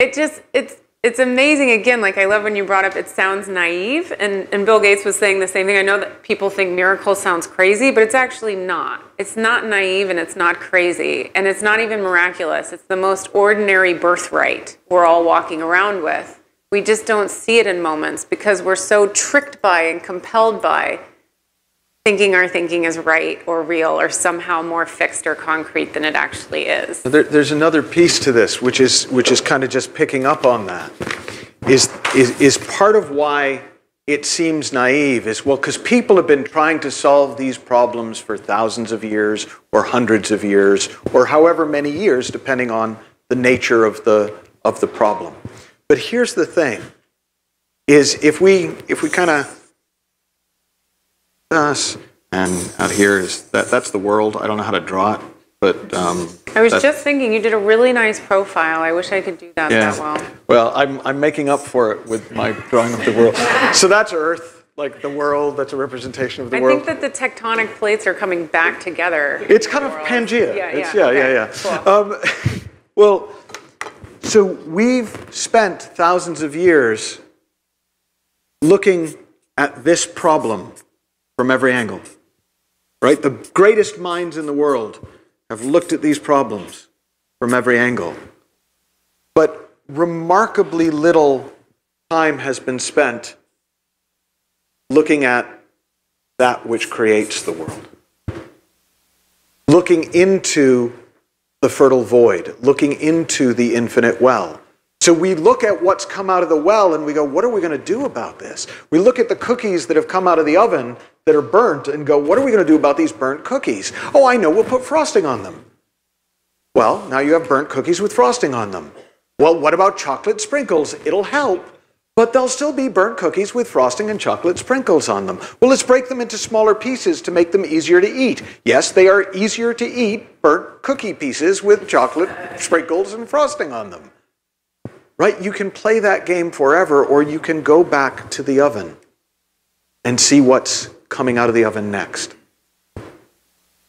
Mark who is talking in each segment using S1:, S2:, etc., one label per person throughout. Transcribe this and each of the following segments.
S1: It's amazing. Again, like I love when you brought up, it sounds naive, and Bill Gates was saying the same thing. I know that people think miracle sounds crazy, but it's actually not. It's not naive and it's not crazy, and it's not even miraculous. It's the most ordinary birthright we're all walking around with. We just don't see it in moments because we're so tricked by and compelled by thinking our thinking is right or real or somehow more fixed or concrete than it actually is.
S2: There's another piece to this, which is kind of just picking up on that. Is part of why it seems naive is, well, because people have been trying to solve these problems for thousands of years or hundreds of years or however many years, depending on the nature of the problem. But here's the thing: is if we kind of us, and out here is that's the world. I don't know how to draw it, but
S1: I was just thinking you did a really nice profile. I wish I could do that that well.
S2: Well, I'm making up for it with my drawing of the world. So that's Earth, like the world. That's a representation of the world.
S1: I think that the tectonic plates are coming back together.
S2: It's kind of Pangea.
S1: Yeah. Cool.
S2: Well, so we've spent thousands of years looking at this problem from every angle, right? The greatest minds in the world have looked at these problems from every angle. But remarkably little time has been spent looking at that which creates the world. Looking into the fertile void, looking into the infinite well. So we look at what's come out of the well and we go, what are we going to do about this? We look at the cookies that have come out of the oven that are burnt and go, what are we going to do about these burnt cookies? Oh, I know, we'll put frosting on them. Well, now you have burnt cookies with frosting on them. Well, what about chocolate sprinkles? It'll help, but there'll still be burnt cookies with frosting and chocolate sprinkles on them. Well, let's break them into smaller pieces to make them easier to eat. Yes, they are easier to eat, burnt cookie pieces with chocolate sprinkles and frosting on them. Right? You can play that game forever, or you can go back to the oven and see what's coming out of the oven next.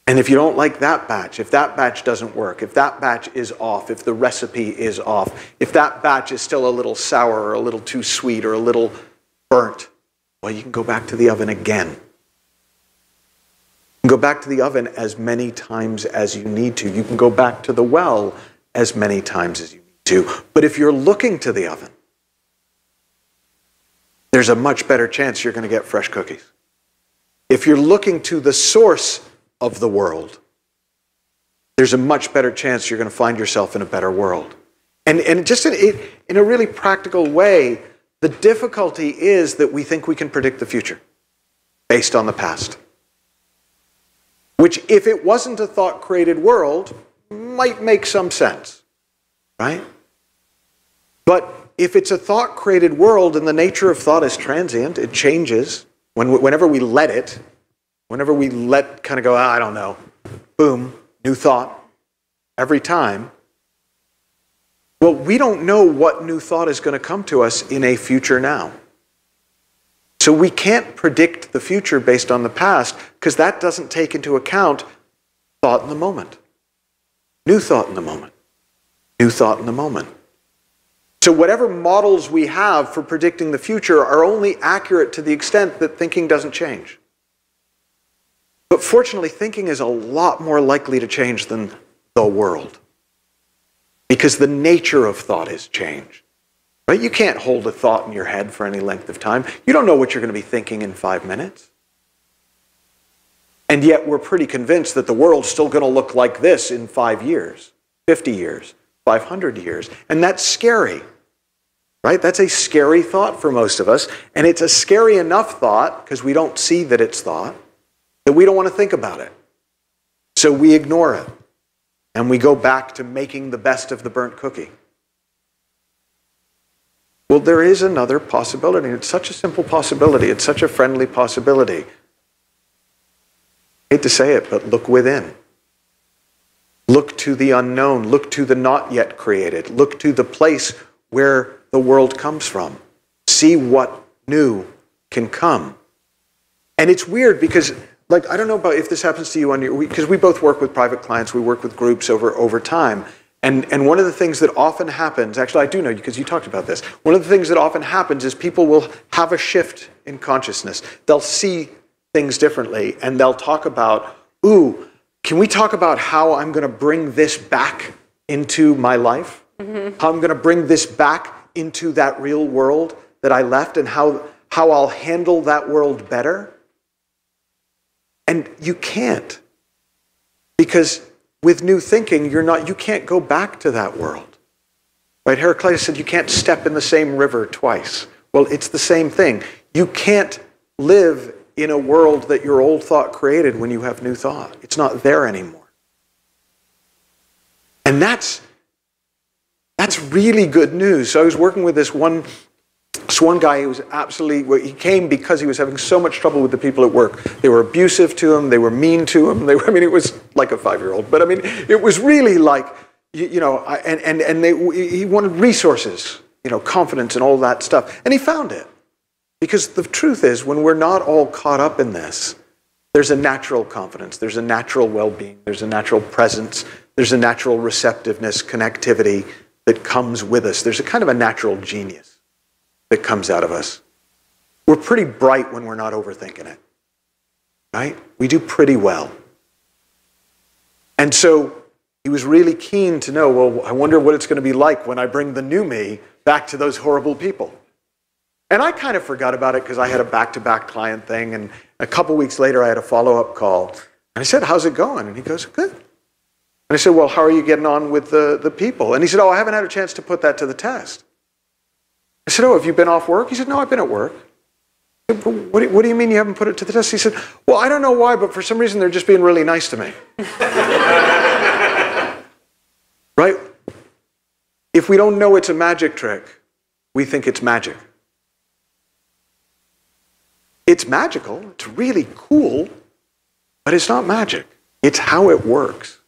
S2: And if you don't like that batch, if that batch doesn't work, if that batch is off, if the recipe is off, if that batch is still a little sour or a little too sweet or a little burnt, well, you can go back to the oven again. You can go back to the oven as many times as you need to. You can go back to the well as many times as you need to. But if you're looking to the oven, there's a much better chance you're going to get fresh cookies. If you're looking to the source of the world, there's a much better chance you're going to find yourself in a better world. And just in a really practical way, the difficulty is that we think we can predict the future based on the past. Which, if it wasn't a thought-created world, might make some sense, right? But if it's a thought-created world and the nature of thought is transient, it changes whenever we let it, whenever we let kind of go, I don't know, boom, new thought, every time. Well, we don't know what new thought is going to come to us in a future now. So we can't predict the future based on the past because that doesn't take into account thought in the moment. New thought in the moment. New thought in the moment. So whatever models we have for predicting the future are only accurate to the extent that thinking doesn't change. But fortunately, thinking is a lot more likely to change than the world. Because the nature of thought has changed. Right? You can't hold a thought in your head for any length of time. You don't know what you're going to be thinking in 5 minutes. And yet we're pretty convinced that the world's still going to look like this in 5 years, 50 years, 500 years. And that's scary. Right? That's a scary thought for most of us. And it's a scary enough thought, because we don't see that it's thought, that we don't want to think about it. So we ignore it. And we go back to making the best of the burnt cookie. Well, there is another possibility. It's such a simple possibility. It's such a friendly possibility. I hate to say it, but look within. Look to the unknown. Look to the not yet created. Look to the place where the world comes from. See what new can come. And it's weird because, I don't know about if this happens to you on your, because we both work with private clients, we work with groups over time, And one of the things that often happens, actually I do know because you talked about this, one of the things that often happens is people will have a shift in consciousness. They'll see things differently and they'll talk about, ooh, can we talk about how I'm going to bring this back into my life? How I'm going to bring this back into that real world that I left and how I'll handle that world better? And you can't. Because with new thinking, you can't go back to that world. Right? Heraclitus said you can't step in the same river twice. Well, it's the same thing. You can't live in a world that your old thought created when you have new thought. It's not there anymore. And that's really good news. So I was working with this one guy who was absolutely, he came because he was having so much trouble with the people at work. They were abusive to him, they were mean to him, it was like a 5-year-old, but it was really like, he wanted resources, confidence and all that stuff. And he found it. Because the truth is, when we're not all caught up in this, there's a natural confidence, there's a natural well-being, there's a natural presence, there's a natural receptiveness, connectivity that comes with us. There's a kind of a natural genius that comes out of us. We're pretty bright when we're not overthinking it, right? We do pretty well. And so he was really keen to know, well, I wonder what it's going to be like when I bring the new me back to those horrible people. And I kind of forgot about it because I had a back-to-back client thing, and a couple weeks later I had a follow-up call. And I said, how's it going? And he goes, good. And I said, well, how are you getting on with the people? And he said, oh, I haven't had a chance to put that to the test. I said, oh, have you been off work? He said, no, I've been at work. I said, what do you mean you haven't put it to the test? He said, well, I don't know why, but for some reason they're just being really nice to me. Right? If we don't know it's a magic trick, we think it's magic. It's magical, it's really cool, but it's not magic. It's how it works.